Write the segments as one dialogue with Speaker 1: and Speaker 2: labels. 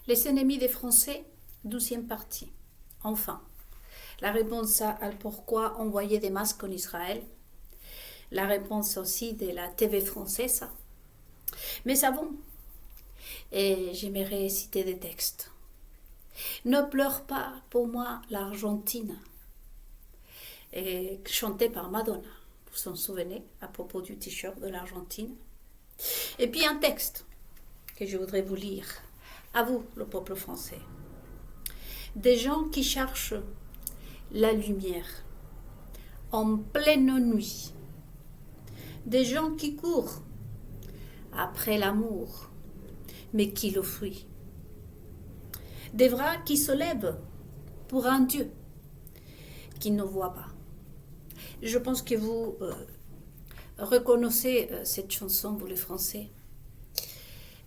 Speaker 1: Les ennemis des Français, 12e partie. Enfin, la réponse à pourquoi envoyer des masques en Israël. La réponse aussi de la TV française. Mais avant, et j'aimerais citer des textes. Ne pleure pas pour moi l'Argentine, et chanté par Madonna. Vous vous en souvenez à propos du t-shirt de l'Argentine. Et puis un texte que je voudrais vous lire. À vous, le peuple français. Des gens qui cherchent la lumière en pleine nuit. Des gens qui courent après l'amour, mais qui le fuient. Des bras qui se lèvent pour un Dieu qui ne voit pas. Je pense que vous reconnaissez cette chanson, vous les Français.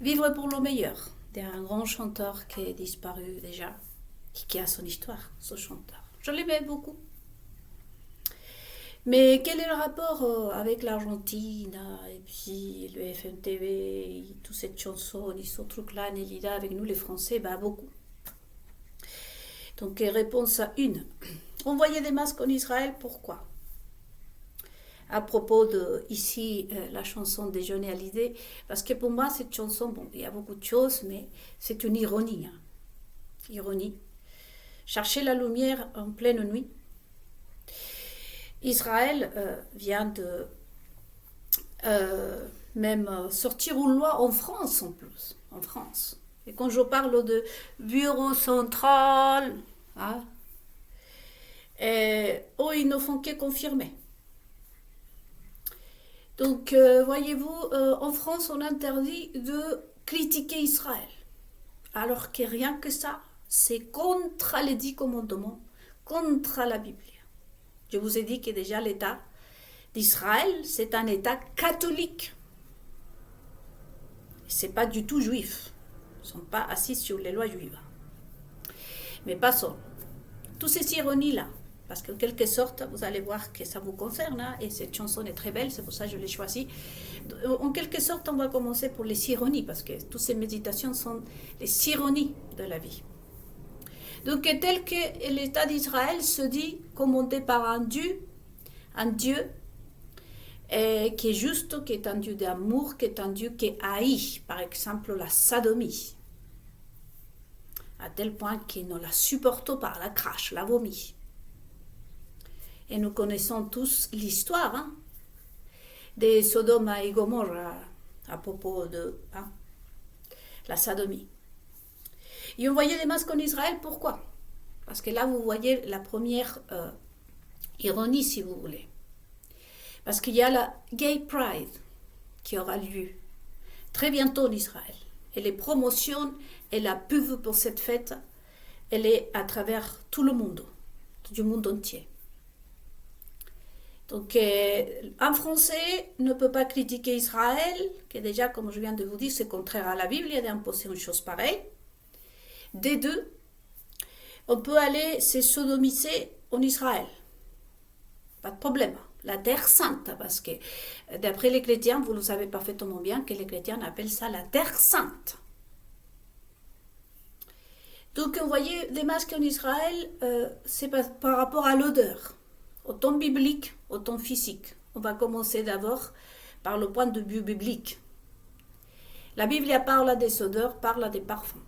Speaker 1: Vivre pour le meilleur, d'un grand chanteur qui est disparu déjà, qui a son histoire, ce chanteur. Je l'aimais beaucoup. Mais quel est le rapport avec l'Argentine et puis le FMTV, toute cette chanson, et ce truc-là, Nelida, avec nous les Français, bah beaucoup. Donc réponse à une. Envoyer des masques en Israël, pourquoi? À propos de ici la chanson Déjeuner à l'idée, parce que pour moi cette chanson, bon, il y a beaucoup de choses, mais c'est une ironie. Ironie. Chercher la lumière en pleine nuit. Israël vient de même sortir une loi en France en plus, en France. Et quand je parle de bureau central, hein, ils ne font que confirmer. Donc, voyez-vous, en France, on interdit de critiquer Israël. Alors que rien que ça, c'est contre les 10 commandements, contre la Bible. Je vous ai dit que déjà l'État d'Israël, c'est un État catholique. C'est pas du tout juif. Ils ne sont pas assis sur les lois juives. Mais passons. Toutes ces ironies-là, parce qu'en quelque sorte, vous allez voir que ça vous concerne, hein, et cette chanson est très belle, c'est pour ça que je l'ai choisie. En quelque sorte, on va commencer pour les ironies, parce que toutes ces méditations sont les ironies de la vie. Donc, tel que l'État d'Israël se dit commandé par un Dieu qui est juste, qui est un Dieu d'amour, qui est un Dieu qui haït, par exemple, la sodomie, à tel point qu'il ne la supporte pas, la crache, la vomit. Et nous connaissons tous l'histoire de Sodome et Gomorrhe à propos de la sodomie. Et on voyait des masques en Israël, pourquoi? Parce que là, vous voyez la première ironie, si vous voulez. Parce qu'il y a la Gay Pride qui aura lieu très bientôt en Israël. Et les promotions et la pub pour cette fête, elle est à travers tout le monde, du monde entier. Donc, un Français ne peut pas critiquer Israël, qui déjà, comme je viens de vous dire, c'est contraire à la Bible, il y a d'imposer une chose pareille. Des deux, on peut aller se sodomiser en Israël. Pas de problème. La terre sainte, parce que d'après les chrétiens, vous le savez parfaitement bien que les chrétiens appellent ça la terre sainte. Donc, vous voyez, des masques en Israël, c'est par rapport à l'odeur, autant biblique, autant physique. On va commencer d'abord par le point de vue biblique. La Bible parle des odeurs, parle des parfums.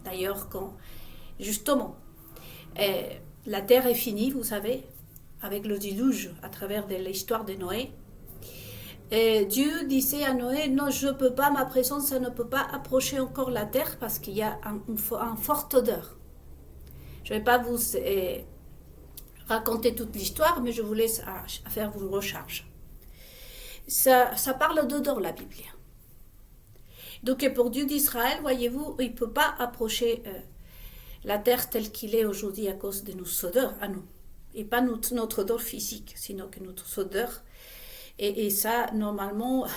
Speaker 1: D'ailleurs, quand justement la terre est finie, vous savez, avec le déluge à travers l'histoire de Noé, Dieu disait à Noé, non, je ne peux pas, ma présence ne peut pas approcher encore la terre parce qu'il y a une forte odeur. Je ne vais pas vous raconter toute l'histoire, mais je vous laisse à faire vos recherches. Ça parle d'odeur, la Bible. Donc pour Dieu d'Israël, voyez-vous, il ne peut pas approcher la terre telle qu'il est aujourd'hui à cause de nos odeurs à nous. Et pas notre odeur physique, sinon que notre odeur. Et ça, normalement,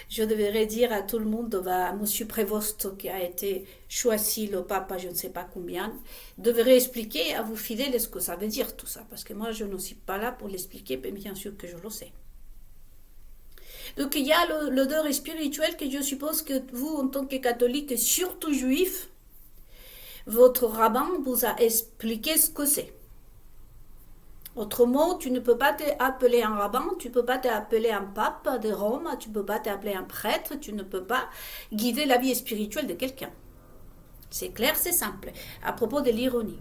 Speaker 1: je devrais dire à tout le monde, Monsieur Prévost, qui a été choisi, le pape, je ne sais pas combien, devrait expliquer à vos fidèles ce que ça veut dire tout ça. Parce que moi, je ne suis pas là pour l'expliquer, mais bien sûr que je le sais. Donc il y a l'odeur spirituelle que je suppose que vous, en tant que catholique, et surtout juif, votre rabbin vous a expliqué ce que c'est. Autrement, tu ne peux pas t'appeler un rabbin, tu ne peux pas t'appeler un pape de Rome, tu ne peux pas t'appeler un prêtre, tu ne peux pas guider la vie spirituelle de quelqu'un. C'est clair, c'est simple. À propos de l'ironie,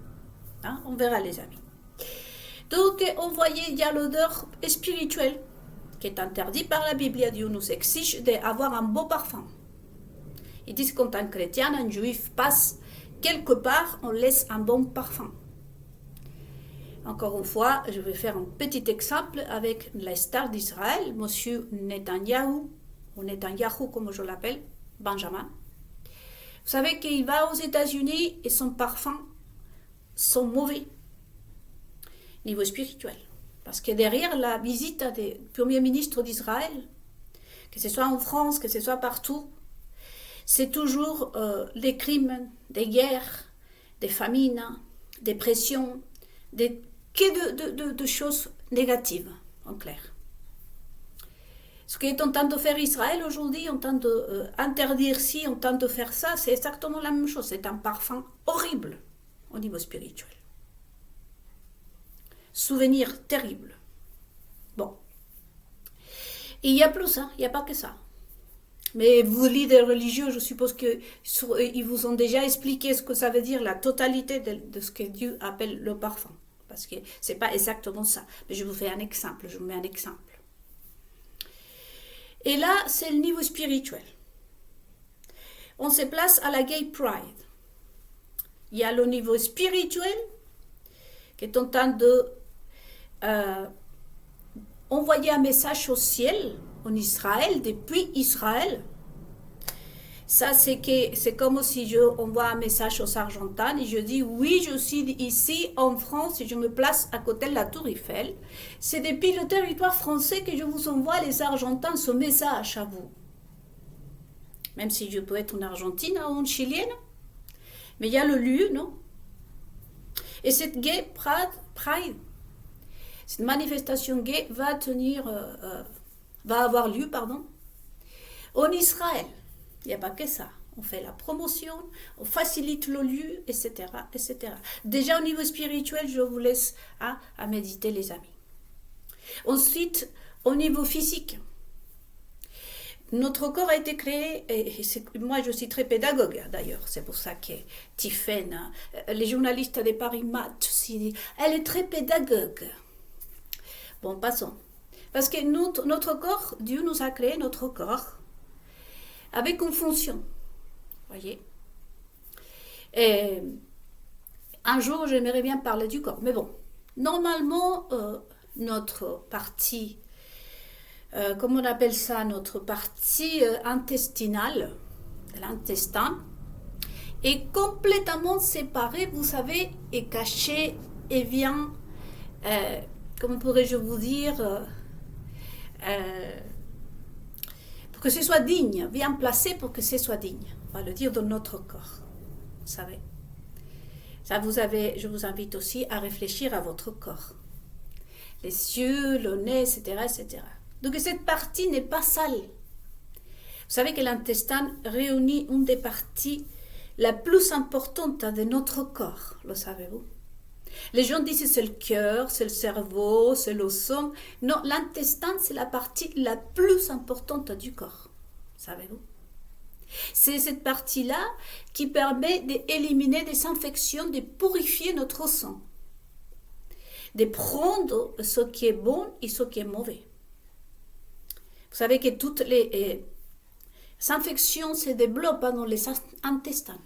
Speaker 1: hein, on verra les amis. Donc, on voyait, il y a l'odeur spirituelle qui est interdite par la Bible. Dieu nous exige d'avoir un beau parfum. Ils disent qu'en tant que chrétien, un juif passe quelque part, on laisse un bon parfum. Encore une fois, je vais faire un petit exemple avec la star d'Israël, monsieur Netanyahou, ou Netanyahou comme je l'appelle, Benjamin. Vous savez qu'il va aux États-Unis et son parfum sont mauvais, niveau spirituel. Parce que derrière la visite des premiers ministres d'Israël, que ce soit en France, que ce soit partout, c'est toujours les crimes, des guerres, des famines, des pressions, de choses négatives, en clair. Ce qu'est en train de faire Israël aujourd'hui, en train d'interdire ci, en train de faire ça, c'est exactement la même chose. C'est un parfum horrible au niveau spirituel. Souvenir terrible. Bon. Et il y a plus, hein, il n'y a pas que ça. Mais vos leaders religieux, je suppose qu'ils vous ont déjà expliqué ce que ça veut dire, la totalité de ce que Dieu appelle le parfum. Parce que ce n'est pas exactement ça. Mais je vous fais un exemple, je vous mets un exemple. Et là, c'est le niveau spirituel. On se place à la Gay Pride. Il y a le niveau spirituel qui est en train de envoyer un message au ciel, en Israël, depuis Israël. Ça, c'est comme si je envoie un message aux Argentins et je dis, oui, je suis ici en France et je me place à côté de la Tour Eiffel. C'est depuis le territoire français que je vous envoie, les Argentins, ce message à vous. Même si je peux être en Argentine ou en Chilienne, mais il y a le lieu, non? Et cette Gay Pride, cette manifestation gay va avoir lieu, en Israël. Il n'y a pas que ça. On fait la promotion, on facilite le lieu, etc., etc. Déjà au niveau spirituel, je vous laisse à méditer, les amis. Ensuite, au niveau physique, notre corps a été créé, et moi je suis très pédagogue d'ailleurs, c'est pour ça que Tiffaine, les journalistes de Paris Match, elle est très pédagogue. Bon, passons. Parce que notre corps, Dieu nous a créé notre corps avec une fonction. Voyez. Et un jour, j'aimerais bien parler du corps. Mais bon, normalement, notre partie, comment on appelle ça, notre partie intestinale, l'intestin, est complètement séparée, vous savez, et cachée, et vient, comment pourrais-je vous dire, pour que ce soit digne, bien placé pour que ce soit digne. On va le dire dans notre corps. Vous savez. Ça, je vous invite aussi à réfléchir à votre corps. Les yeux, le nez, etc., etc. Donc cette partie n'est pas sale. Vous savez que l'intestin réunit une des parties la plus importante de notre corps. Le savez-vous? Les gens disent que c'est le cœur, c'est le cerveau, c'est le sang. Non, l'intestin, c'est la partie la plus importante du corps. Savez-vous? C'est cette partie-là qui permet d'éliminer des infections, de purifier notre sang, de prendre ce qui est bon et ce qui est mauvais. Vous savez que toutes les infections se développent dans les intestins.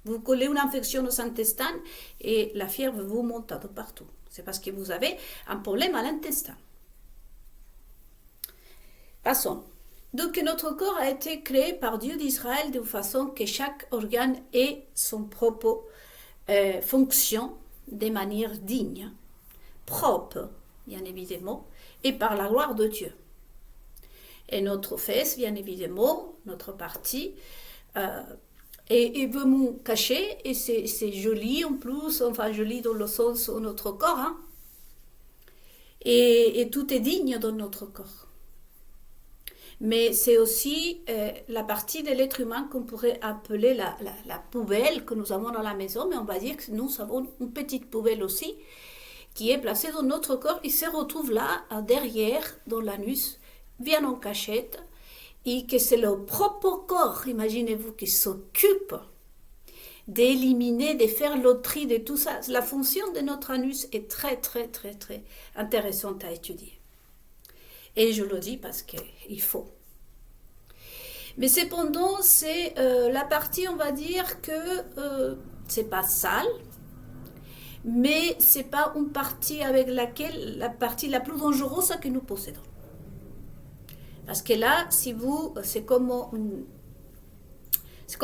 Speaker 1: Vous collez une infection aux intestins et la fièvre vous monte de partout. C'est parce que vous avez un problème à l'intestin. Passons. Donc notre corps a été créé par Dieu d'Israël de façon que chaque organe ait son propre fonction de manière digne, propre, bien évidemment, et par la gloire de Dieu. Et notre fesse, bien évidemment, notre partie, et veut me cacher, et c'est joli en plus, enfin joli dans le sens de notre corps, hein? Et tout est digne dans notre corps. Mais c'est aussi la partie de l'être humain qu'on pourrait appeler la poubelle que nous avons dans la maison, mais on va dire que nous avons une petite poubelle aussi qui est placée dans notre corps. Il se retrouve là, derrière, dans l'anus, bien en cachette, et que c'est le propre corps, imaginez-vous, qui s'occupe d'éliminer, de faire le tri de tout ça. La fonction de notre anus est très, très, très, très intéressante à étudier. Et je le dis parce qu'il faut. Mais cependant, c'est la partie, on va dire que c'est pas sale, mais c'est pas une partie avec laquelle, la partie la plus dangereuse que nous possédons. Parce que là, si vous, c'est comme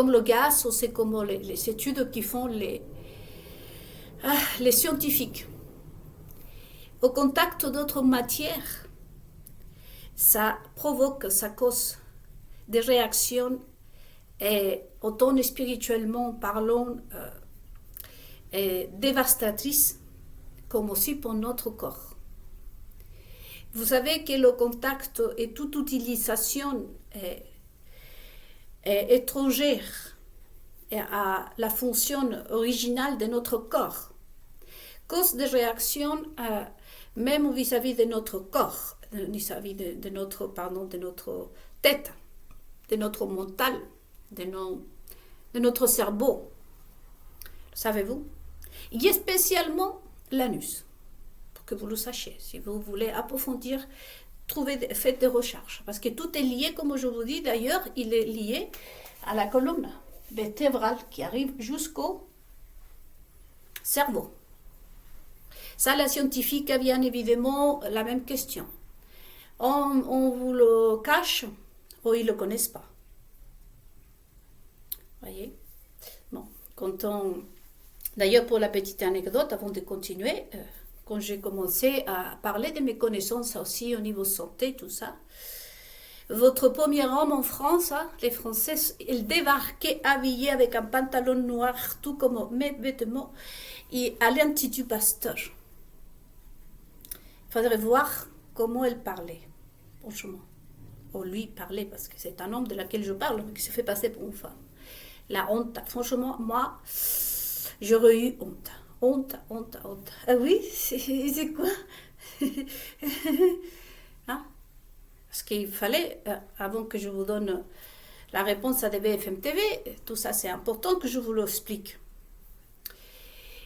Speaker 1: le gaz ou c'est comme les études qui font les scientifiques. Au contact d'autres matières, ça provoque, ça cause des réactions, et autant spirituellement parlant, dévastatrices, comme aussi pour notre corps. Vous savez que le contact et toute utilisation étrangère à la fonction originale de notre corps cause des réactions même vis-à-vis de notre corps, vis-à-vis de notre tête, de notre mental, de notre cerveau. Savez-vous? Il y a spécialement l'anus, pour que vous le sachiez. Si vous voulez approfondir, faites des recherches. Parce que tout est lié, comme je vous dis. D'ailleurs, il est lié à la colonne vertébrale qui arrive jusqu'au cerveau. Ça, la scientifique a bien évidemment la même question. On vous le cache ou ils ne le connaissent pas. Voyez? Bon, D'ailleurs, pour la petite anecdote, avant de continuer, quand j'ai commencé à parler de mes connaissances aussi au niveau santé, tout ça, votre premier homme en France, les Français, ils débarquaient habillés avec un pantalon noir, tout comme mes vêtements, et à l'Institut Pasteur. Il faudrait voir comment elle parlait, franchement. Ou lui parlait, parce que c'est un homme de laquelle je parle, mais qui se fait passer pour une femme. La honte, franchement, moi, j'aurais eu honte. Honte. Ah oui, c'est quoi? Hein? Parce qu'il fallait, avant que je vous donne la réponse à des BFM TV, tout ça c'est important que je vous l'explique.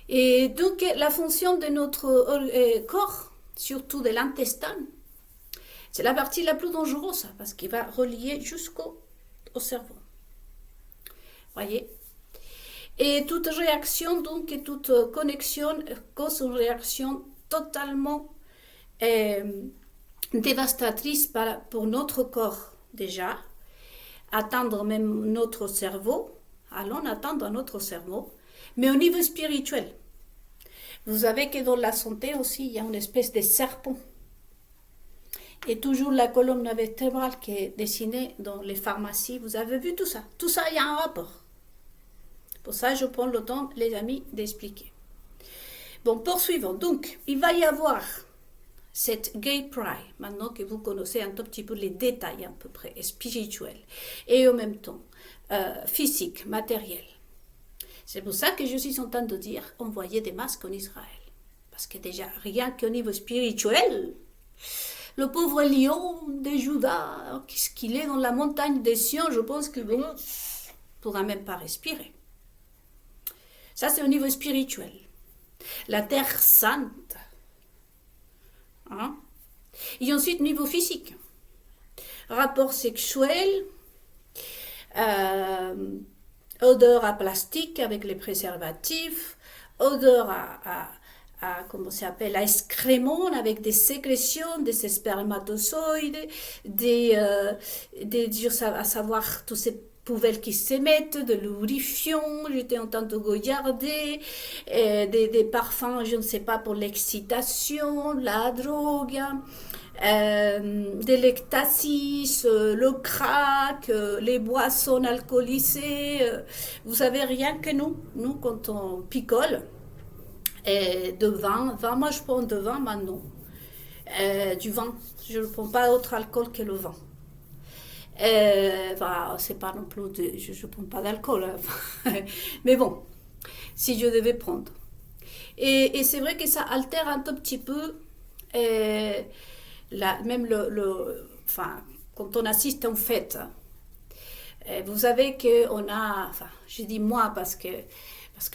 Speaker 1: Et donc, la fonction de notre corps, surtout de l'intestin, c'est la partie la plus dangereuse, parce qu'il va relier jusqu'au cerveau. Voyez? Et toute réaction, donc, et toute connexion cause une réaction totalement dévastatrice pour notre corps déjà, atteindre même notre cerveau, allons atteindre notre cerveau, mais au niveau spirituel. Vous savez que dans la santé aussi, il y a une espèce de serpent. Et toujours la colonne vertébrale qui est dessinée dans les pharmacies. Vous avez vu tout ça? Tout ça, il y a un rapport. Pour ça, je prends le temps, les amis, d'expliquer. Bon, poursuivons. Donc, il va y avoir cette Gay Pride, maintenant que vous connaissez un tout petit peu les détails à peu près spirituels et en même temps physiques, matériels. C'est pour ça que je suis en train de dire envoyer des masques en Israël. Parce que déjà, rien qu'au niveau spirituel, le pauvre lion de Juda, qu'il est dans la montagne des Sion, je pense qu'il ne pourra même pas respirer. Ça, c'est au niveau spirituel. La terre sainte. Hein? Et ensuite, niveau physique. Rapport sexuel, odeur à plastique avec les préservatifs, odeur à comment ça s'appelle, à excréments avec des sécrétions, des spermatozoïdes, à savoir tous ces poubelles qui s'émettent, de lubrifiants, j'étais en train de regarder, des parfums, je ne sais pas, pour l'excitation, la drogue, de l'ecstasy, le crack, les boissons alcoolisées. Vous savez, rien que nous quand on picole, de vin, moi je prends de vin maintenant, du vin, je ne prends pas autre alcool que le vin. Enfin, c'est pas non plus, je ne prends pas d'alcool, hein. Mais bon, si je devais prendre. Et c'est vrai que ça altère un tout petit peu, euh, même enfin, quand on assiste à une fête. Vous savez qu'on a, enfin, je dis moi parce que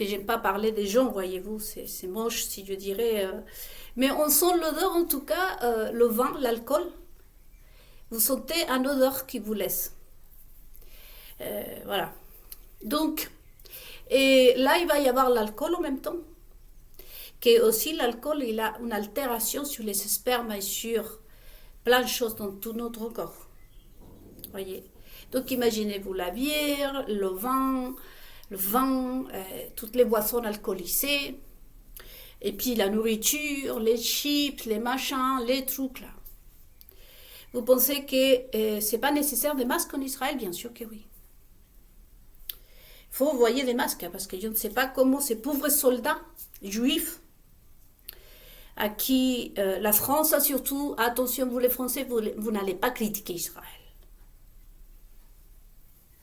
Speaker 1: j'aime pas parler des gens, voyez-vous, c'est moche si je dirais. Mais on sent l'odeur, en tout cas, le vin, l'alcool. Vous sentez un odeur qui vous laisse. Voilà. Donc, et là, il va y avoir l'alcool en même temps. Que aussi, l'alcool, il a une altération sur les spermes et sur plein de choses dans tout notre corps. Voyez. Donc, imaginez-vous la bière, le vin, toutes les boissons alcoolisées, et puis la nourriture, les chips, les machins, les trucs là. Vous pensez que c'est pas nécessaire des masques en Israël? Bien sûr que oui. Il faut envoyer des masques, hein, parce que je ne sais pas comment ces pauvres soldats juifs à qui la France a surtout, attention vous les Français, vous n'allez pas critiquer Israël.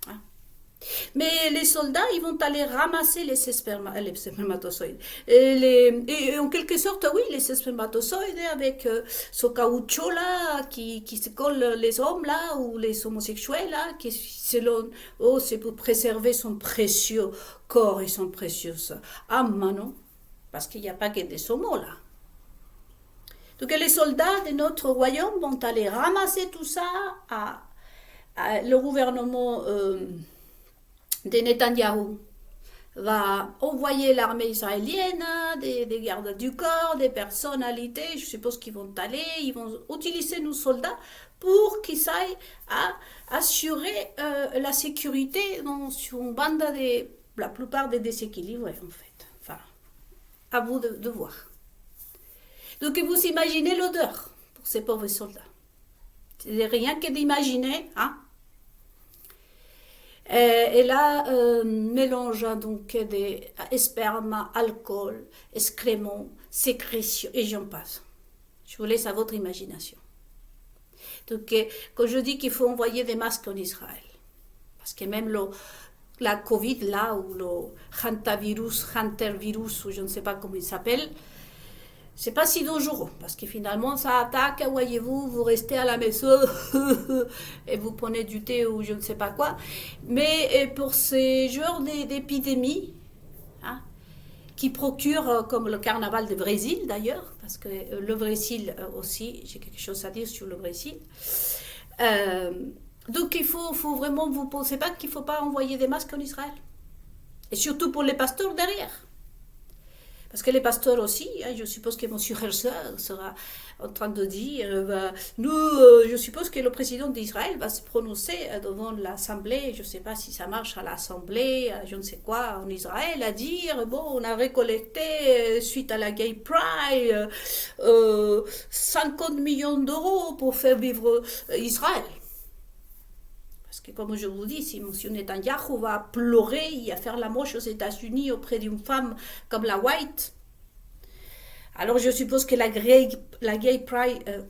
Speaker 1: Hein? Mais les soldats, ils vont aller ramasser les spermatozoïdes. Et en quelque sorte, oui, les spermatozoïdes avec ce caoutchouc là qui se colle les hommes là ou les homosexuels là, qui selon eux, c'est pour préserver son précieux corps et son précieux âme, non? Parce qu'il n'y a pas que des homos là. Donc les soldats de notre royaume vont aller ramasser tout ça à le gouvernement de Netanyahou va envoyer l'armée israélienne, des gardes du corps, des personnalités, je suppose qu'ils vont aller, ils vont utiliser nos soldats pour qu'ils aillent à assurer la sécurité sur une bande de la plupart des déséquilibrés en fait. Enfin, à vous de voir. Donc vous imaginez l'odeur pour ces pauvres soldats. C'est rien que d'imaginer, hein. Et là, mélange donc des sperme, alcool, excréments, sécrétions, et j'en passe. Je vous laisse à votre imagination. Donc, quand je dis qu'il faut envoyer des masques en Israël, parce que même la Covid, là, ou le hantavirus, ou je ne sais pas comment il s'appelle, c'est pas si dangereux, parce que finalement, ça attaque, voyez-vous, vous restez à la maison et vous prenez du thé ou je ne sais pas quoi. Mais pour ces genres d'épidémies, hein, qui procurent, comme le carnaval du Brésil d'ailleurs, parce que le Brésil aussi, j'ai quelque chose à dire sur le Brésil. Donc il faut vraiment, vous ne pensez pas qu'il ne faut pas envoyer des masques en Israël? Et surtout pour les pasteurs derrière. Parce que les pasteurs aussi, hein, je suppose que M. Herzog sera en train de dire, je suppose que le président d'Israël va se prononcer devant l'Assemblée, je ne sais pas si ça marche à l'Assemblée, je ne sais quoi, en Israël, à dire, bon, on a récolté, suite à la Gay Pride, 50 millions d'euros pour faire vivre Israël. Parce que comme je vous dis, si M. Netanyahu va pleurer et à faire la moche aux États-Unis auprès d'une femme comme la White, alors je suppose que la Gay Pride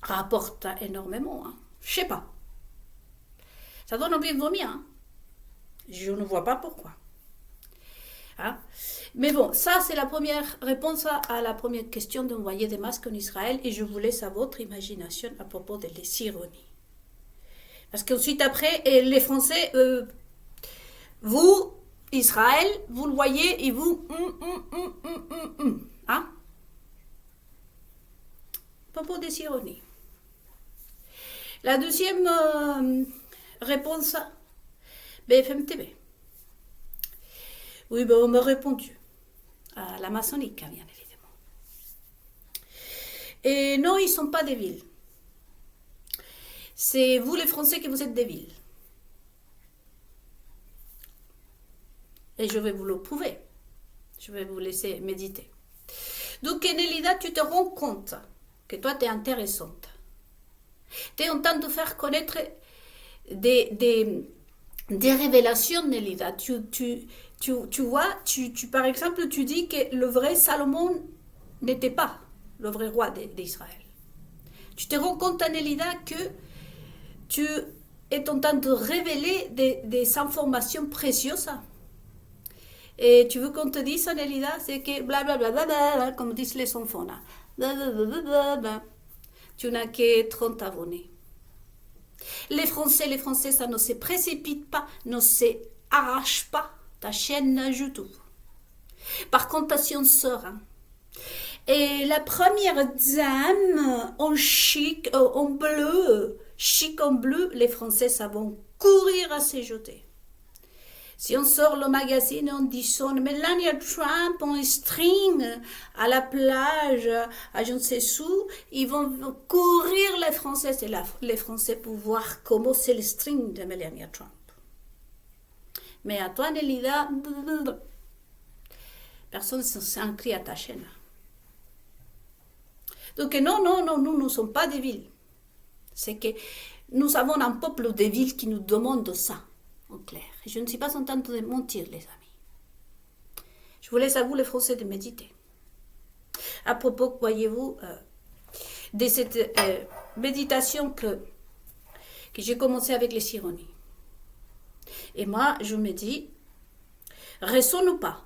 Speaker 1: rapporte énormément. Hein. Je sais pas. Ça donne envie de vomir. Hein. Je ne vois pas pourquoi. Hein. Mais bon, ça c'est la première réponse à la première question d'envoyer des masques en Israël et je vous laisse à votre imagination à propos de les ironies. Parce qu'ensuite, après, les Français, vous, Israël, vous le voyez et vous... Hein? Propos des ironies. La deuxième réponse, BFM TV. Oui, ben, on m'a répondu. À la maçonnique, bien évidemment. Et non, ils ne sont pas des villes. C'est vous les Français qui vous êtes des villes. Et je vais vous le prouver. Je vais vous laisser méditer. Donc, Nelida, tu te rends compte que toi, tu es intéressante. Tu es en train de faire connaître des révélations, Nelida. Tu vois, par exemple, tu dis que le vrai Salomon n'était pas le vrai roi d'Israël. Tu te rends compte, Nelida, que tu est en train de révéler des informations précieuses. Et tu veux qu'on te dise, Nelida, c'est que blablabla, comme disent les enfants là. Blablabla. Tu n'as que 30 abonnés. Les Français, ça ne se précipite pas, ne se arrache pas ta chaîne YouTube. Par contre, si on sort, et la première dame en chic, en bleu, chic en bleu, les Français, ça vont courir à se jeter. Si on sort le magazine en disant Melania Trump en string à la plage, à je ne sais où, ils vont courir les Français, les Français pour voir comment c'est le string de Melania Trump. Mais à toi, Nelida, personne ne s'inscrit à ta chaîne. Donc non, nous ne sommes pas des villes. C'est que nous avons un peuple de villes qui nous demande ça. En clair. Et je ne suis pas en train de mentir, les amis. Je vous laisse à vous, les Français, de méditer. À propos, voyez-vous, de cette méditation que j'ai commencé avec les ironies. Et moi, je me dis, raisonne ou pas.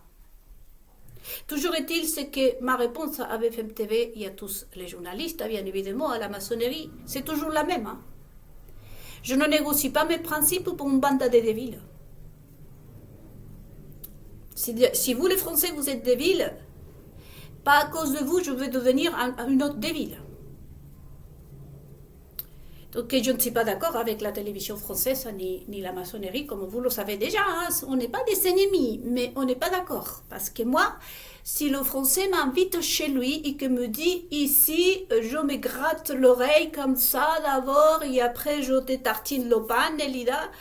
Speaker 1: Toujours est-il, c'est que ma réponse à BFM TV et à tous les journalistes, bien évidemment, à la maçonnerie, c'est toujours la même. Hein. Je ne négocie pas mes principes pour une bande de débiles. Si vous, les Français, vous êtes débiles, pas à cause de vous, je vais devenir une autre débile. Donc, je ne suis pas d'accord avec la télévision française ni la maçonnerie, comme vous le savez déjà. Hein. On n'est pas des ennemis, mais on n'est pas d'accord. Parce que moi, si le Français m'invite chez lui et que me dit ici, je me gratte l'oreille comme ça d'abord et après je te tartine le pain, Nelida,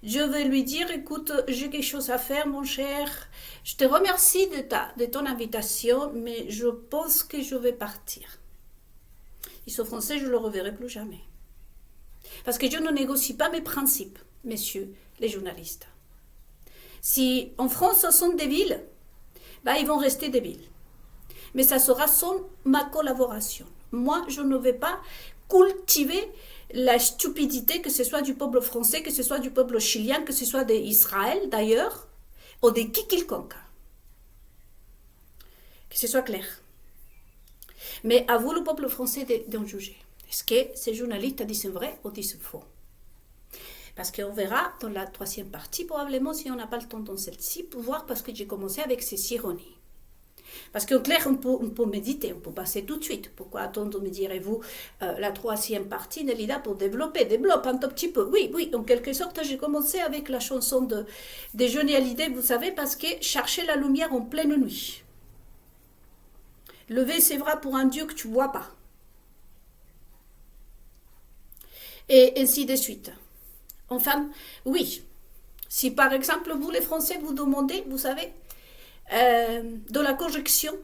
Speaker 1: je vais lui dire, écoute, j'ai quelque chose à faire, mon cher. Je te remercie de ton invitation, mais je pense que je vais partir. Et ce Français, je ne le reverrai plus jamais. Parce que je ne négocie pas mes principes, messieurs les journalistes. Si en France, ce sont des villes, ils vont rester débiles. Mais ça sera sans ma collaboration. Moi, je ne vais pas cultiver la stupidité, que ce soit du peuple français, que ce soit du peuple chilien, que ce soit d'Israël d'ailleurs, ou de quiconque. Que ce soit clair. Mais à vous, le peuple français, d'en juger. Est-ce que ces journalistes disent vrai ou disent faux? Parce qu'on verra dans la troisième partie, probablement, si on n'a pas le temps dans celle-ci, pour voir, parce que j'ai commencé avec ces ironies. Parce qu'en clair, on peut méditer, on peut passer tout de suite. Pourquoi attendre, me direz-vous, la troisième partie, Nelida, pour développe un tout petit peu. Oui, en quelque sorte, j'ai commencé avec la chanson de Johnny Hallyday, vous savez, parce que chercher la lumière en pleine nuit. Lever ses bras pour un Dieu que tu ne vois pas. Et ainsi de suite. Enfin, oui. Si par exemple, vous les Français, vous demandez, vous savez, de la correction,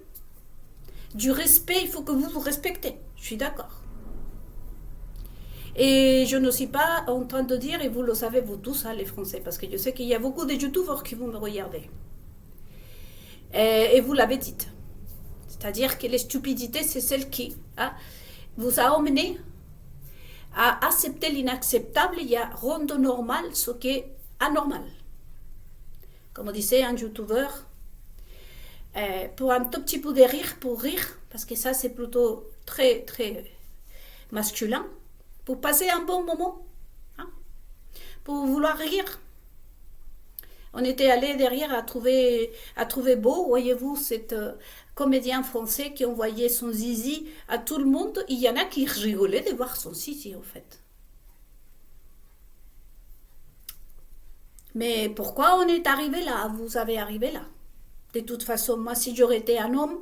Speaker 1: du respect, il faut que vous respectez. Je suis d'accord. Et je ne suis pas en train de dire, et vous le savez vous tous, hein, les Français, parce que je sais qu'il y a beaucoup de youtubeurs qui vont me regarder. Et vous l'avez dit. C'est-à-dire que les stupidités, c'est celle qui vous a emmené à accepter l'inacceptable et à rendre normal ce qui est anormal. Comme disait un youtubeur, pour un tout petit peu de rire, pour rire, parce que ça c'est plutôt très très masculin, pour passer un bon moment, pour vouloir rire. On était allé derrière à trouver beau, voyez-vous, cet comédien français qui envoyait son zizi à tout le monde. Il y en a qui rigolaient de voir son zizi, en fait. Mais pourquoi on est arrivé là? Vous avez arrivé là. De toute façon, moi, si j'aurais été un homme,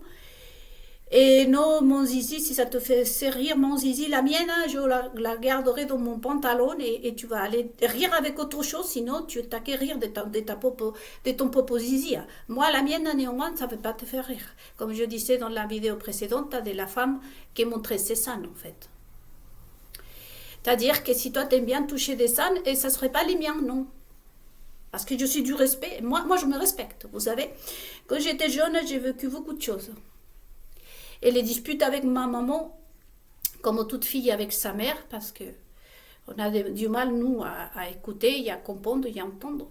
Speaker 1: et non, mon zizi, si ça te fait rire, mon zizi, la mienne, je la garderai dans mon pantalon et tu vas aller rire avec autre chose, sinon tu t'as qu'à rire de ton propre zizi. Moi, la mienne, néanmoins, ça ne peut pas te faire rire. Comme je disais dans la vidéo précédente, de la femme qui montrait ses seins, en fait. C'est-à-dire que si toi, t'aimes bien toucher des seins, et ça ne serait pas les miens, non. Parce que je suis du respect. Moi, je me respecte, vous savez. Quand j'étais jeune, j'ai vécu beaucoup de choses. Et les disputes avec ma maman, comme toute fille avec sa mère, parce que On a du mal, nous, à écouter et à comprendre et à entendre.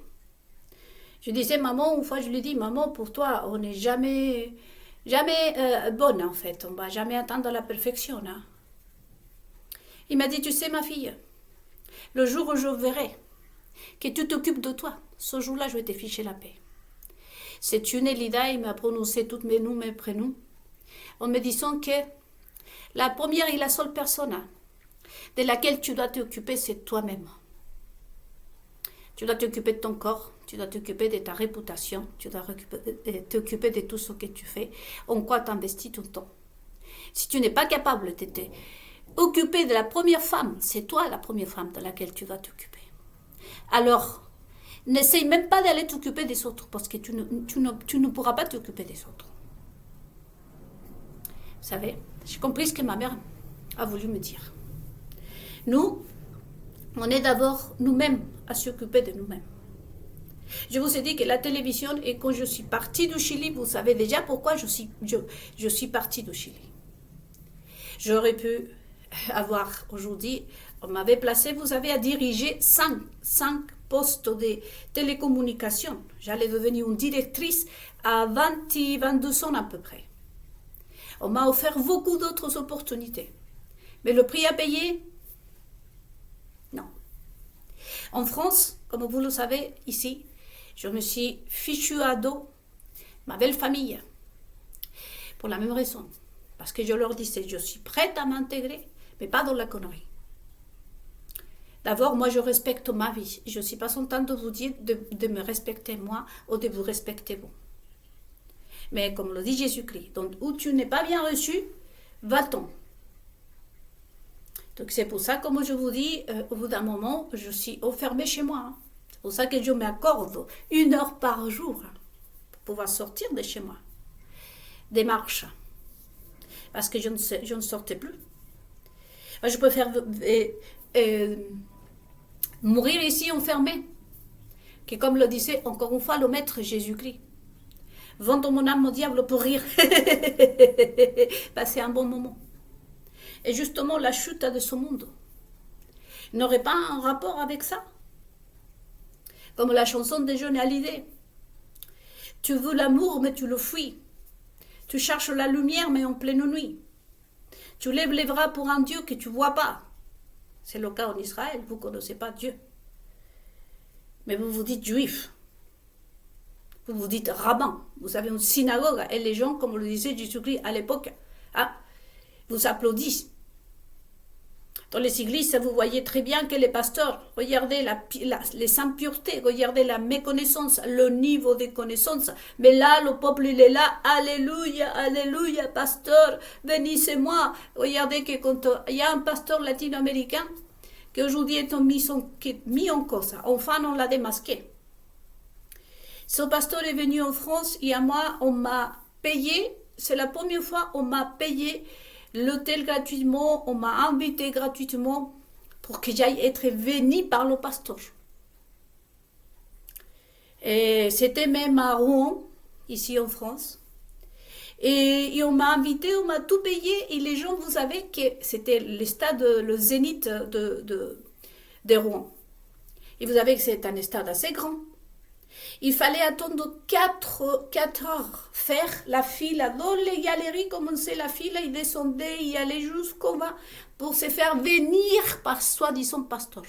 Speaker 1: Je disais, maman, une fois je lui dis, maman, pour toi, on n'est jamais bonne, en fait. On ne va jamais atteindre la perfection. Hein. Il m'a dit, tu sais, ma fille, le jour où je verrai que tu t'occupes de toi, ce jour-là, je vais te ficher la paix. C'est une Elida, il m'a prononcé tous mes noms, mes prénoms, en me disant que la première et la seule personne de laquelle tu dois t'occuper, c'est toi-même. Tu dois t'occuper de ton corps, tu dois t'occuper de ta réputation, tu dois t'occuper de tout ce que tu fais, en quoi tu investis ton temps. Si tu n'es pas capable de t'occuper de la première femme, c'est toi la première femme de laquelle tu dois t'occuper. Alors, n'essaye même pas d'aller t'occuper des autres, parce que tu ne pourras pas t'occuper des autres. Vous savez, j'ai compris ce que ma mère a voulu me dire. Nous, on est d'abord nous-mêmes à s'occuper de nous-mêmes. Je vous ai dit que la télévision, et quand je suis partie du Chili, vous savez déjà pourquoi je suis partie du Chili. J'aurais pu avoir aujourd'hui, on m'avait placé, vous savez, à diriger 5 postes de télécommunications. J'allais devenir une directrice à 22 ans à peu près. On m'a offert beaucoup d'autres opportunités. Mais le prix à payer, non. En France, comme vous le savez, ici, je me suis fichue à dos ma belle famille. Pour la même raison. Parce que je leur disais, je suis prête à m'intégrer, mais pas dans la connerie. D'abord, moi, je respecte ma vie. Je ne suis pas en train de vous dire de me respecter moi ou de vous respecter vous. Mais comme le dit Jésus-Christ, donc où tu n'es pas bien reçu, va-t'en. Donc c'est pour ça, comme je vous dis, au bout d'un moment, je suis enfermée chez moi. Hein. C'est pour ça que je m'accorde 1 heure par jour pour pouvoir sortir de chez moi. Des marches. Parce que je ne sortais plus. Je préfère mourir ici enfermé, que comme le disait encore une fois le Maître Jésus-Christ. Vendre mon âme au diable pour rire. Passer un bon moment. Et justement, la chute de ce monde n'aurait pas un rapport avec ça. Comme la chanson de Johnny Hallyday. Tu veux l'amour, mais tu le fuis. Tu cherches la lumière, mais en pleine nuit. Tu lèves les bras pour un Dieu que tu ne vois pas. C'est le cas en Israël, vous ne connaissez pas Dieu. Mais vous vous dites juif. Vous vous dites rabbin. Vous avez une synagogue. Et les gens, comme le disait Jésus-Christ à l'époque, hein, vous applaudissent. Dans les églises, vous voyez très bien que les pasteurs, regardez les impuretés, regardez la méconnaissance, le niveau de connaissance. Mais là, le peuple, il est là. Alléluia, alléluia, pasteur, bénissez-moi. Regardez que quand il y a un pasteur latino-américain qui aujourd'hui est mis en cause, enfin on l'a démasqué. Ce pasteur est venu en France et à moi, on m'a payé, c'est la première fois on m'a payé l'hôtel gratuitement, on m'a invité gratuitement pour que j'aille être venu par le pasteur. Et c'était même à Rouen, ici en France. Et on m'a invité, on m'a tout payé. Et les gens, vous savez que c'était le stade, le Zénith de Rouen. Et vous savez que c'est un stade assez grand. Il fallait attendre 4 heures, faire la file dans les galeries, commencer la file, il descendait, il allait jusqu'au bas pour se faire venir par soi-disant pasteur.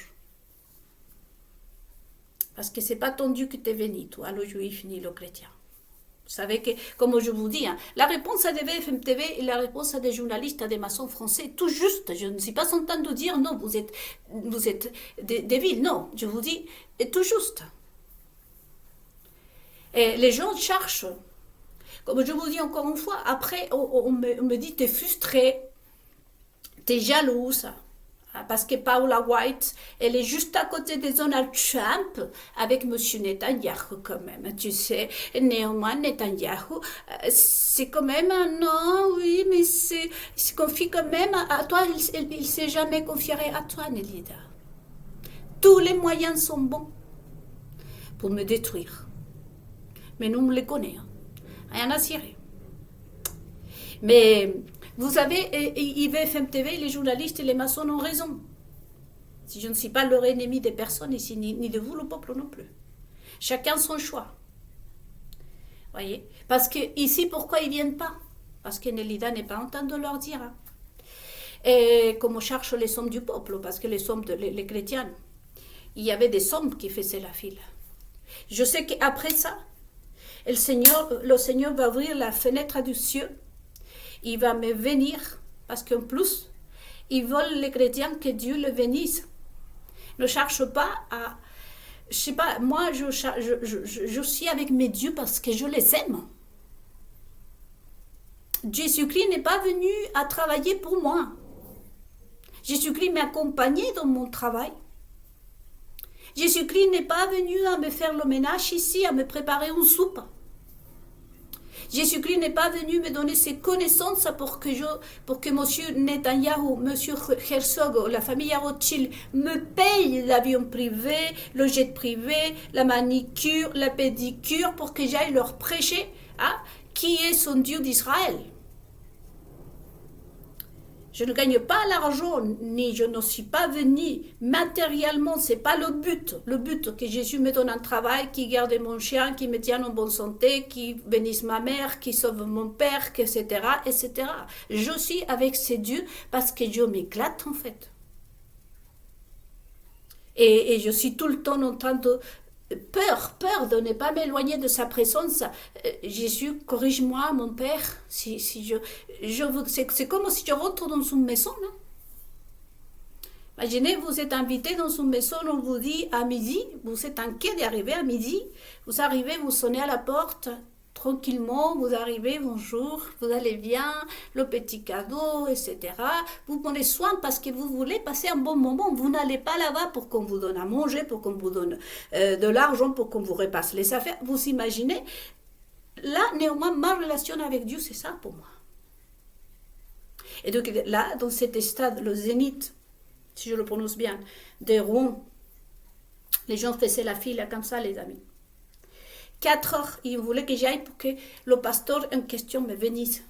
Speaker 1: Parce que c'est pas ton Dieu qui t'est venu, toi, le juif ni le chrétien. Vous savez que, comme je vous dis, hein, la réponse à des BFM TV et la réponse à des journalistes, à des maçons français, tout juste. Je ne suis pas en train de dire non, vous êtes des villes, non, je vous dis tout juste. Et les gens cherchent, comme je vous dis encore une fois, après on me dit t'es frustré, t'es jalouse, parce que Paula White, elle est juste à côté de Donald Trump, avec M. Netanyahu quand même, tu sais, néanmoins Netanyahu, c'est quand même un non, oui, mais il se confie quand même à toi, il ne s'est jamais confié à toi, Nelida. Tous les moyens sont bons pour me détruire. Mais nous, on les connaît. Hein. Rien à cirer. Mais, vous savez, IBFM TV, les journalistes et les maçons ont raison. Si je ne suis pas leur ennemi des personnes ici, ni de vous, le peuple non plus. Chacun son choix. Voyez? Parce que ici, pourquoi ils ne viennent pas? Parce que Nelida n'est pas en train de leur dire. Hein. Et comme on cherche les hommes du peuple, parce que les hommes, les chrétiens, il y avait des hommes qui faisaient la file. Je sais qu'après ça, le Seigneur va ouvrir la fenêtre du ciel. Il va me venir, parce qu'en plus, ils veulent les chrétiens que Dieu les bénisse. Ne cherche pas à... Je sais pas, moi, je suis avec mes dieux parce que je les aime. Jésus-Christ n'est pas venu à travailler pour moi. Jésus-Christ m'a accompagné dans mon travail. Jésus-Christ n'est pas venu à me faire le ménage ici, à me préparer une soupe. Jésus-Christ n'est pas venu me donner ses connaissances pour que M. Netanyahu, M. Herzog, la famille Rothschild me paye l'avion privé, le jet privé, la manicure, la pédicure pour que j'aille leur prêcher qui est son Dieu d'Israël. Je ne gagne pas l'argent, ni je ne suis pas venu matériellement, ce n'est pas le but. Le but, que Jésus me donne un travail, qui garde mon chien, qui me tienne en bonne santé, qui bénisse ma mère, qui sauve mon père, etc., etc. Je suis avec ces dieux parce que je m'éclate en fait. Et je suis tout le temps en train de... Peur de ne pas m'éloigner de sa présence. Jésus, corrige-moi, mon Père. Si c'est comme si je rentre dans une maison. Non? Imaginez, vous êtes invité dans une maison, on vous dit à midi, vous êtes inquiet d'arriver à midi, vous arrivez, vous sonnez à la porte, tranquillement, vous arrivez, bonjour, vous allez bien, le petit cadeau, etc. Vous prenez soin parce que vous voulez passer un bon moment. Vous n'allez pas là-bas pour qu'on vous donne à manger, pour qu'on vous donne de l'argent, pour qu'on vous repasse les affaires. Vous imaginez? Là, néanmoins, ma relation avec Dieu, c'est ça pour moi. Et donc là, dans cet stade, le zénith, si je le prononce bien, de Rouen, les gens faisaient la file comme ça, les amis. 4 heures, il voulait que j'aille pour que le pasteur en question me bénisse.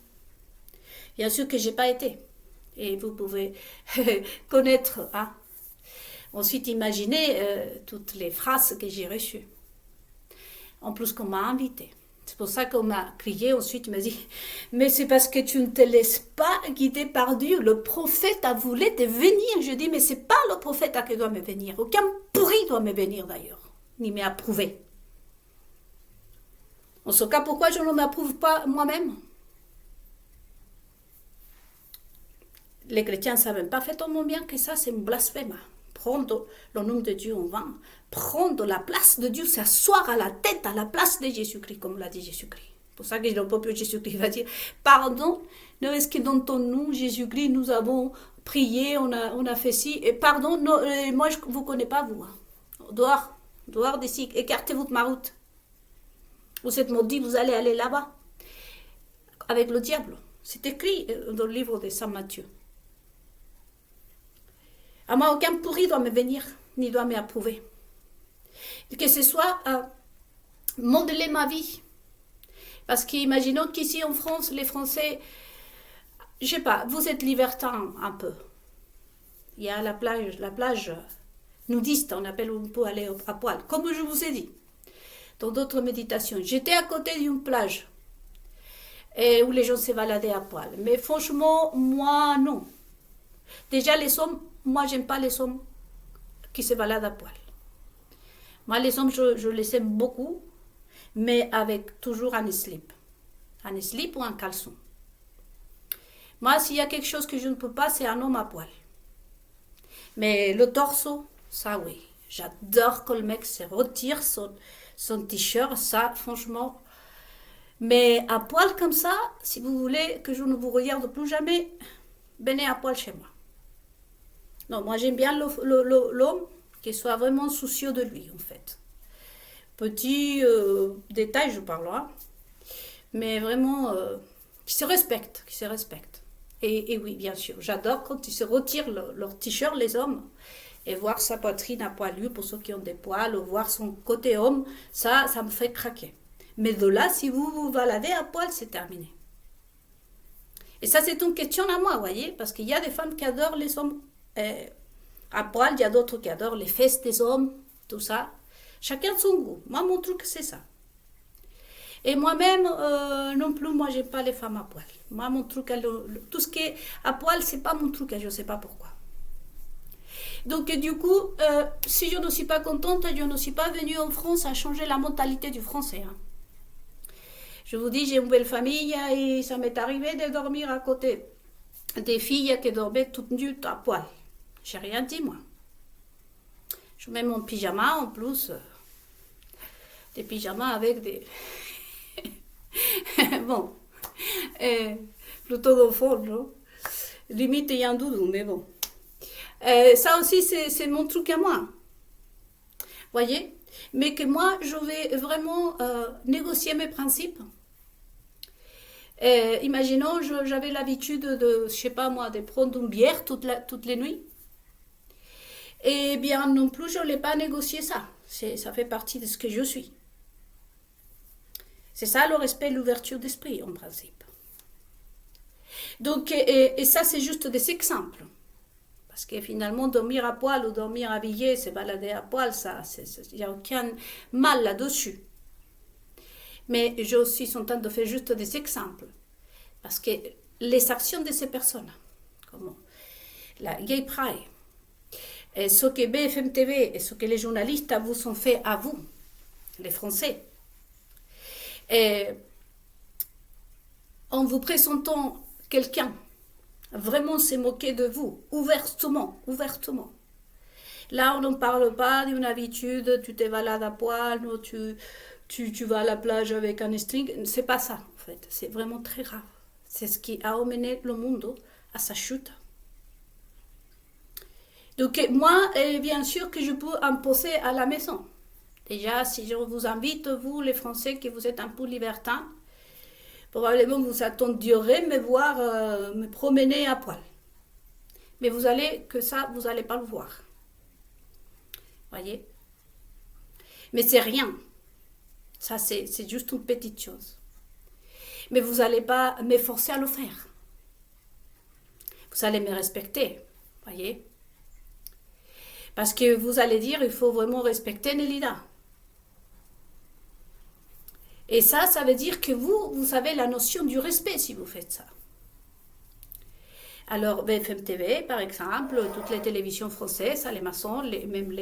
Speaker 1: Bien sûr que je n'ai pas été. Et vous pouvez connaître. Hein. Ensuite, imaginez toutes les phrases que j'ai reçues. En plus qu'on m'a invité. C'est pour ça qu'on m'a crié. Ensuite, il m'a dit, mais c'est parce que tu ne te laisses pas guider par Dieu. Le prophète a voulu te venir. Je dis, mais ce n'est pas le prophète qui doit me venir. Aucun pourri doit me venir d'ailleurs. Ni m'approuver. En ce cas, pourquoi je ne m'approuve pas moi-même? Les chrétiens savent parfaitement bien que ça, c'est un blasphème. Prendre le nom de Dieu en vain, prendre la place de Dieu, s'asseoir à la tête, à la place de Jésus-Christ, comme l'a dit Jésus-Christ. C'est pour ça que le peuple Jésus-Christ va dire, pardon, est-ce que dans ton nom, Jésus-Christ, nous avons prié, on a fait ci, et pardon, non, moi je ne vous connais pas, vous. Dehors d'ici, écartez-vous de ma route. Vous êtes maudits, vous allez aller là-bas, avec le diable. C'est écrit dans le livre de Saint Matthieu. À moi, aucun pourri doit me venir, ni doit m'approuver. Que ce soit modeler ma vie. Parce qu'imaginons qu'ici en France, les Français, je sais pas, vous êtes libertins un peu. Il y a la plage nudiste, on appelle où on peut aller à poil, comme je vous ai dit. Dans d'autres méditations. J'étais à côté d'une plage où les gens se baladaient à poil. Mais franchement, moi, non. Déjà, les hommes, moi, j'aime pas les hommes qui se baladent à poil. Moi, les hommes, je les aime beaucoup, mais avec toujours un slip. Un slip ou un caleçon. Moi, s'il y a quelque chose que je ne peux pas, c'est un homme à poil. Mais le torse, ça, oui. J'adore que le mec se retire son t-shirt, ça, franchement. Mais à poil comme ça, si vous voulez que je ne vous regarde plus jamais, venez à poil chez moi. Non, moi j'aime bien l'homme qui soit vraiment soucieux de lui, en fait. Petit détail, je parle là. Mais vraiment, qui se respecte. Et oui, bien sûr, j'adore quand ils se retirent leur t-shirt, les hommes. Et voir sa poitrine à poilu pour ceux qui ont des poils, ou voir son côté homme, ça me fait craquer. Mais de là, si vous vous baladez à poil, c'est terminé. Et ça, c'est une question à moi, vous voyez, parce qu'il y a des femmes qui adorent les hommes À poil, il y a d'autres qui adorent les fesses des hommes, tout ça. Chacun son goût. Moi, mon truc, c'est ça. Et moi-même, non plus, moi, j'aime pas les femmes à poil. Moi, mon truc, tout ce qui est à poil, c'est pas mon truc, je sais pas pourquoi. Donc, du coup, si je ne suis pas contente, je ne suis pas venue en France à changer la mentalité du français. Hein. Je vous dis, j'ai une belle famille et ça m'est arrivé de dormir à côté des filles qui dormaient toutes nues à poil. J'ai rien dit, moi. Je mets mon pyjama en plus. Des pyjamas avec des... bon. Plutôt d'enfant, non? Limite, il y a un doudou, mais bon. Ça aussi, c'est mon truc à moi. Voyez? Mais que moi, je vais vraiment négocier mes principes. Imaginons, j'avais l'habitude de, je sais pas moi, de prendre une bière toutes les nuits. Et bien non plus, je n'ai pas négocié ça. Ça fait partie de ce que je suis. C'est ça le respect et l'ouverture d'esprit, en principe. Donc, et ça, c'est juste des exemples. Parce que finalement, dormir à poil ou dormir habillé, se balader à poil, il n'y a aucun mal là-dessus. Mais je suis en train de faire juste des exemples. Parce que les actions de ces personnes, comme la Gay Pride, et ce que BFM TV et ce que les journalistes vous ont fait à vous, les Français, et en vous présentant quelqu'un, vraiment se moquer de vous, ouvertement. Là, on ne parle pas d'une habitude, tu te balades à poil, ou tu vas à la plage avec un string. C'est pas ça, en fait. C'est vraiment très grave. C'est ce qui a amené le monde à sa chute. Donc, moi, bien sûr que je peux imposer à la maison. Déjà, si je vous invite, vous, les Français, que vous êtes un peu libertins, probablement vous attendrez me voir me promener à poil. Mais vous n'allez pas le voir. Voyez? Mais c'est rien. Ça, c'est juste une petite chose. Mais vous n'allez pas me forcer à le faire. Vous allez me respecter. Voyez? Parce que vous allez dire, il faut vraiment respecter Nélida. Et ça veut dire que vous avez la notion du respect si vous faites ça. Alors, BFM TV, par exemple, toutes les télévisions françaises, les maçons, même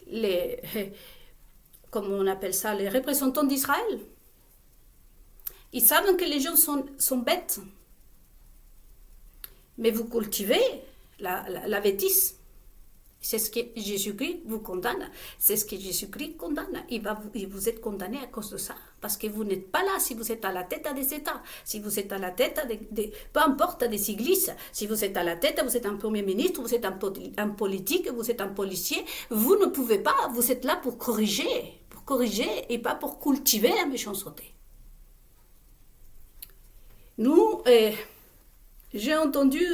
Speaker 1: les comment on appelle ça, les représentants d'Israël, ils savent que les gens sont bêtes. Mais vous cultivez la bêtise. C'est ce que Jésus-Christ vous condamne. C'est ce que Jésus-Christ condamne. Vous êtes condamné à cause de ça. Parce que vous n'êtes pas là si vous êtes à la tête des États. Si vous êtes à la tête peu importe, des églises. Si vous êtes à la tête, vous êtes un premier ministre, vous êtes un politique, vous êtes un policier. Vous ne pouvez pas. Vous êtes là pour corriger et pas pour cultiver la méchanceté. Nous, j'ai entendu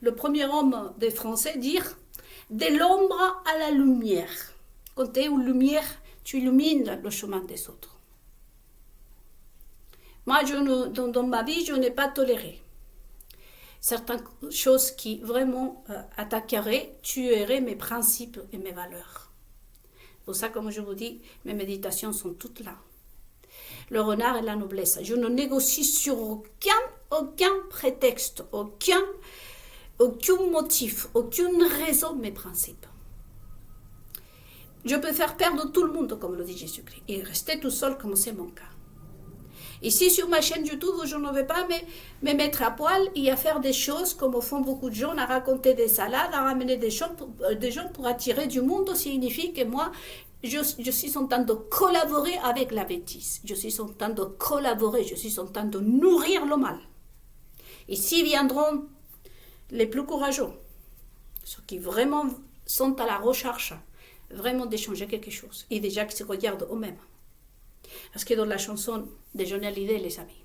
Speaker 1: le premier homme des Français dire de l'ombre à la lumière. Quand tu es une lumière, tu illumines le chemin des autres. Moi, dans ma vie, je n'ai pas toléré certaines choses qui vraiment attaqueraient, tueraient mes principes et mes valeurs. Pour ça, comme je vous dis, mes méditations sont toutes là. Le renard et la noblesse. Je ne négocie sur aucun prétexte, aucun motif, aucune raison, mes principes. Je peux faire perdre tout le monde, comme le dit Jésus-Christ, et rester tout seul, comme c'est mon cas. Ici, sur ma chaîne YouTube, je ne vais pas me mettre à poil et à faire des choses comme font beaucoup de gens, à raconter des salades, à ramener des gens pour attirer du monde, signifie que moi, je suis en train de collaborer avec la bêtise. Je suis en train de collaborer, je suis en train de nourrir le mal. Ici viendront les plus courageux, ceux qui vraiment sont à la recherche, vraiment d'échanger quelque chose, et déjà qui se regardent eux-mêmes. Parce que dans la chanson de Johnny Hallyday, les amis,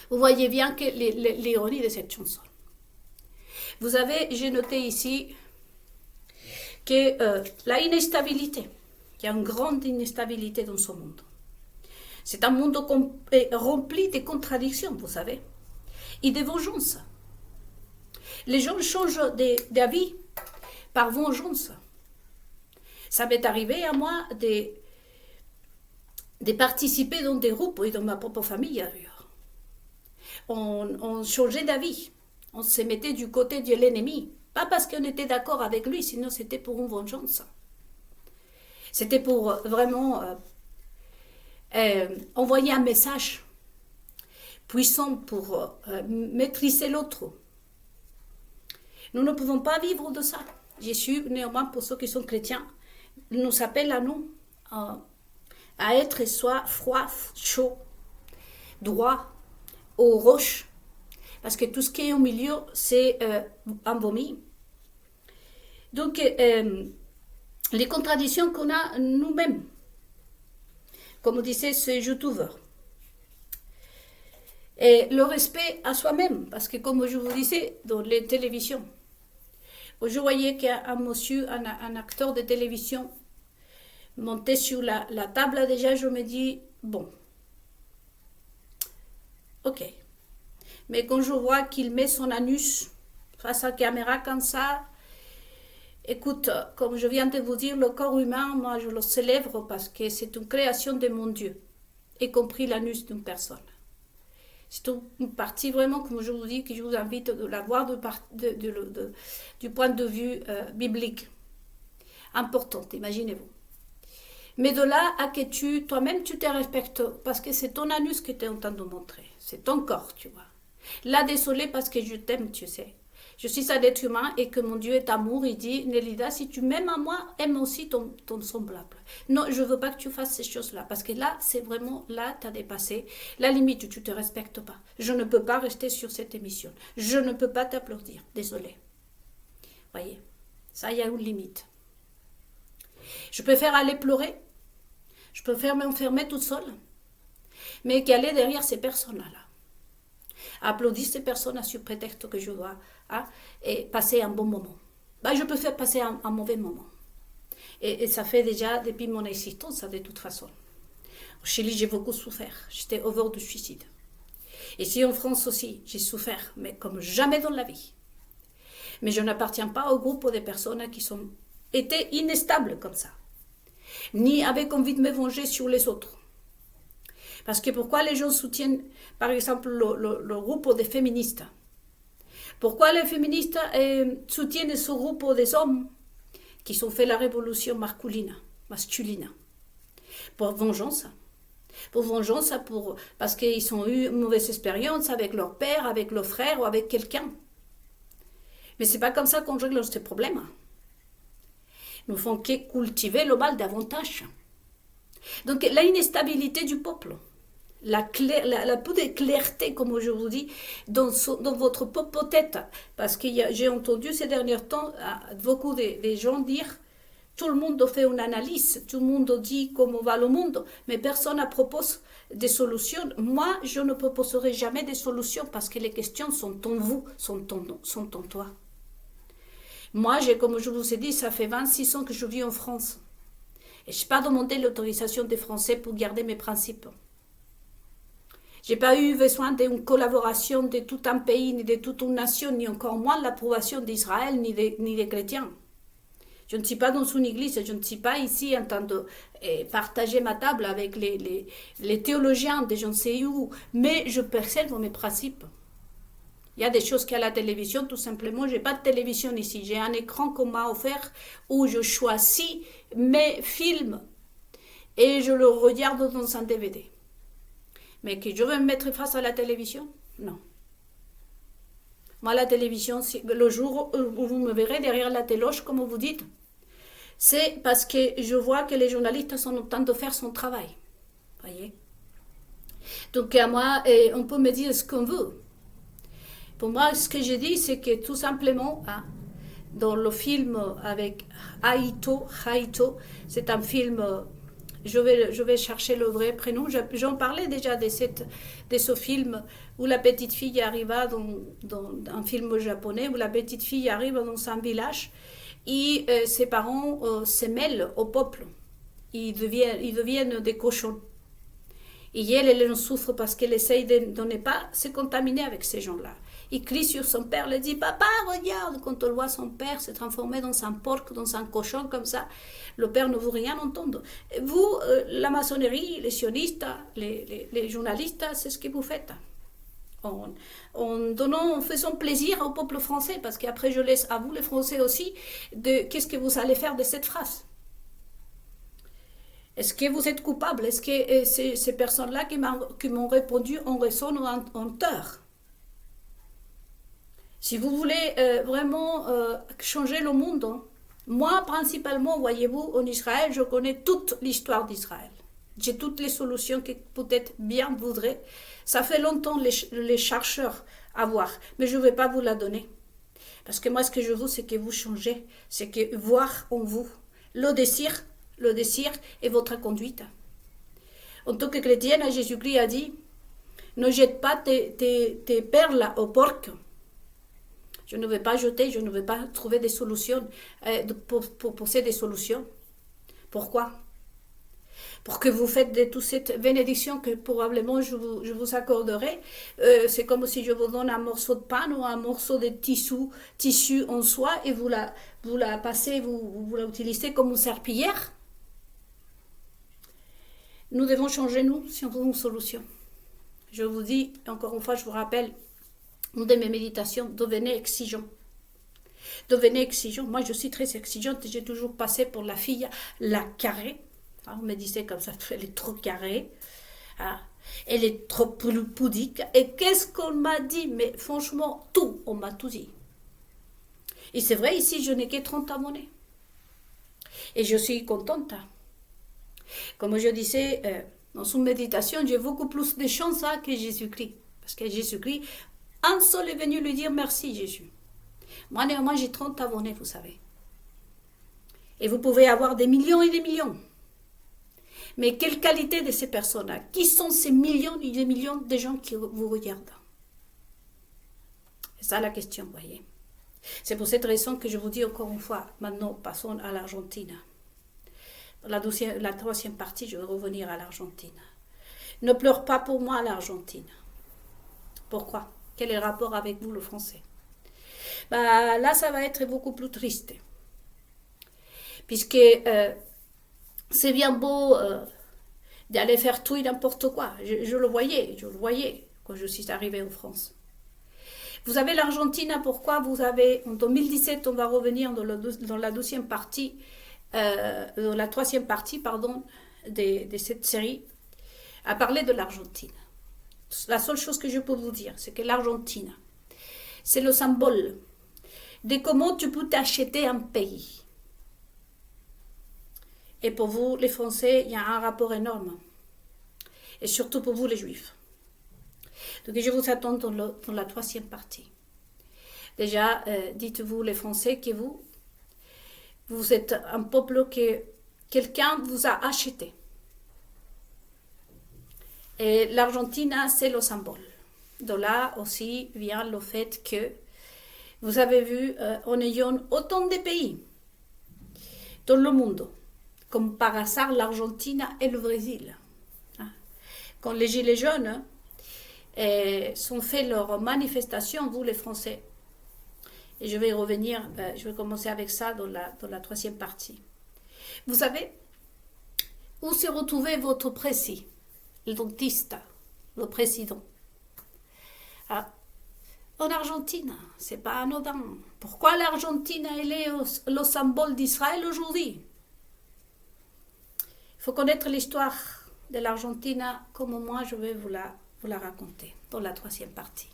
Speaker 1: vous voyez bien que l'ironie de cette chanson. J'ai noté ici que la instabilité, il y a une grande instabilité dans ce monde. C'est un monde rempli de contradictions, vous savez, et de vengeance. Les gens changent d'avis par vengeance. Ça m'est arrivé à moi de participer dans des groupes et dans ma propre famille. On changeait d'avis. On se mettait du côté de l'ennemi. Pas parce qu'on était d'accord avec lui, sinon c'était pour une vengeance. C'était pour vraiment envoyer un message puissant pour maîtriser l'autre. Nous ne pouvons pas vivre de ça. Jésus, néanmoins, pour ceux qui sont chrétiens, nous appelle à nous à être soit froid, chaud, droit, aux roches. Parce que tout ce qui est au milieu, c'est un vomi. Donc, les contradictions qu'on a nous-mêmes, comme disait ce youtubeur. Et le respect à soi-même, parce que comme je vous disais, dans les télévisions, je voyais qu'un monsieur, un acteur de télévision, montait sur la table, déjà je me dis, bon, ok. Mais quand je vois qu'il met son anus face à la caméra comme ça, écoute, comme je viens de vous dire, le corps humain, moi je le célèbre parce que c'est une création de mon Dieu, y compris l'anus d'une personne. C'est une partie vraiment, comme je vous dis, que je vous invite de la voir du point de vue biblique. Importante, imaginez-vous. Mais de là à que toi-même, tu te respectes, parce que c'est ton anus que tu es en train de montrer. C'est ton corps, tu vois. Là, désolé, parce que je t'aime, tu sais. Je suis un être humain et que mon Dieu est amour. Il dit, Nélida, si tu m'aimes à moi, aime aussi ton semblable. Non, je ne veux pas que tu fasses ces choses-là. Parce que là, c'est vraiment, là, tu as dépassé la limite où tu ne te respectes pas. Je ne peux pas rester sur cette émission. Je ne peux pas t'applaudir. Désolé. Voyez, ça, il y a une limite. Je préfère aller pleurer. Je préfère m'enfermer toute seule. Mais qu'aller derrière ces personnes-là. Applaudir ces personnes sur prétexte que je dois et passer un bon moment. Je peux faire passer un mauvais moment. Et ça fait déjà depuis mon existence, de toute façon. Au Chili, j'ai beaucoup souffert. J'étais au bord du suicide. Ici en France aussi, j'ai souffert, mais comme jamais dans la vie. Mais je n'appartiens pas au groupe des personnes qui étaient inestables comme ça. Ni avec envie de me venger sur les autres. Parce que pourquoi les gens soutiennent, par exemple, le groupe des féministes? Pourquoi les féministes soutiennent ce groupe des hommes qui ont fait la révolution masculine? Pour vengeance. Pour vengeance, parce qu'ils ont eu une mauvaise expérience avec leur père, avec leur frère ou avec quelqu'un. Mais c'est pas comme ça qu'on règle ces problèmes. Nous ne font que cultiver le mal davantage. Donc, la instabilité du peuple. La peu de clarté, comme je vous dis, dans votre propre tête. Parce que j'ai entendu ces derniers temps beaucoup de gens dire tout le monde fait une analyse, tout le monde dit comment va le monde, mais personne ne propose des solutions. Moi, je ne proposerai jamais des solutions parce que les questions sont en vous, sont en toi. Moi, comme je vous ai dit, ça fait 26 ans que je vis en France. Et je n'ai pas demandé l'autorisation des Français pour garder mes principes. Je n'ai pas eu besoin d'une collaboration de tout un pays, ni de toute une nation, ni encore moins l'approbation d'Israël, ni des chrétiens. Je ne suis pas dans une église, je ne suis pas ici en train de partager ma table avec les théologiens de je ne sais où, mais je préserve mes principes. Il y a des choses qu'à la télévision, tout simplement, je n'ai pas de télévision ici. J'ai un écran qu'on m'a offert où je choisis mes films et je le regarde dans un DVD. Mais que je vais me mettre face à la télévision, non. Moi, la télévision, le jour où vous me verrez derrière la téloche, comme vous dites, c'est parce que je vois que les journalistes sont en train de faire son travail. Voyez. Donc, à moi, on peut me dire ce qu'on veut. Pour moi, ce que je dis, c'est que tout simplement, dans le film avec Haïto, c'est un film... Je vais chercher le vrai prénom. J'en parlais déjà de ce film où la petite fille arriva dans un film japonais, où la petite fille arrive dans un village et ses parents se mêlent au peuple. Ils deviennent des cochons. Et elle en souffre parce qu'elle essaye de ne pas se contaminer avec ces gens-là. Il crie sur son père, il dit, papa, regarde. Quand on voit son père se transformer dans un porc, dans un cochon comme ça, le père ne veut rien entendre. Vous, la maçonnerie, les sionistes, les journalistes, c'est ce que vous faites. En faisant plaisir au peuple français, parce qu'après je laisse à vous les Français aussi, de qu'est-ce que vous allez faire de cette phrase. Est-ce que vous êtes coupable? Est-ce que ces personnes-là qui m'ont répondu en raison ou en tort? Si vous voulez vraiment changer le monde, hein, moi principalement, voyez-vous, en Israël, je connais toute l'histoire d'Israël. J'ai toutes les solutions que peut-être bien voudraient. Ça fait longtemps les chercheurs à voir, mais je ne vais pas vous la donner. Parce que moi, ce que je veux, c'est que vous changez, c'est que voir en vous le désir et votre conduite. En tant que chrétienne, Jésus-Christ a dit, ne jette pas tes perles au porc. Je ne vais pas jeter, je ne vais pas trouver des solutions, pour poser des solutions. Pourquoi? Pour que vous faites de toute cette bénédiction que probablement je vous accorderai. C'est comme si je vous donne un morceau de pain ou un morceau de tissu en soie et vous la passez, vous la utilisez comme une serpillière. Nous devons changer, nous, si on veut une solution. Je vous dis, encore une fois, je vous rappelle, une de mes méditations, devenez exigeant. Devenez exigeant. Moi, je suis très exigeante. J'ai toujours passé pour la fille, la carrée. On me disait comme ça, elle est trop carrée. Elle est trop pudique. Et qu'est-ce qu'on m'a dit? Mais franchement, tout, on m'a tout dit. Et c'est vrai, ici, je n'ai que 30 abonnés. Et je suis contente. Comme je disais, dans une méditation, j'ai beaucoup plus de chance que Jésus-Christ. Parce que Jésus-Christ, un seul est venu lui dire merci, Jésus. Moi, néanmoins, j'ai 30 abonnés, vous savez. Et vous pouvez avoir des millions et des millions. Mais quelle qualité de ces personnes-là? Qui sont ces millions et des millions de gens qui vous regardent? C'est ça la question, vous voyez. C'est pour cette raison que je vous dis encore une fois, maintenant, passons à l'Argentine. La troisième partie, je vais revenir à l'Argentine. Ne pleure pas pour moi l'Argentine. Pourquoi? Quel est le rapport avec vous, le français? Là, ça va être beaucoup plus triste. Puisque c'est bien beau d'aller faire tout et n'importe quoi. Je le voyais quand je suis arrivée en France. Vous avez l'Argentine, pourquoi vous avez, en 2017, on va revenir dans la deuxième partie, dans la troisième partie, pardon, de cette série, à parler de l'Argentine. La seule chose que je peux vous dire, c'est que l'Argentine, c'est le symbole de comment tu peux t'acheter un pays. Et pour vous, les Français, il y a un rapport énorme. Et surtout pour vous, les Juifs. Donc je vous attends dans la troisième partie. Déjà, dites-vous, les Français, que vous êtes un peuple que quelqu'un vous a acheté. Et l'Argentine, c'est le symbole. De là aussi vient le fait que vous avez vu, en ayant autant de pays dans le monde, comme par hasard l'Argentine et le Brésil. Quand les Gilets jaunes sont fait leur manifestation, vous les Français, et je vais y revenir, je vais commencer avec ça dans la troisième partie. Vous savez, où se retrouvait votre précis, le dentiste, le président? En Argentine, c'est pas anodin. Pourquoi l'Argentine elle est le symbole d'Israël aujourd'hui? Il faut connaître l'histoire de l'Argentine comme moi je vais vous la raconter dans la troisième partie.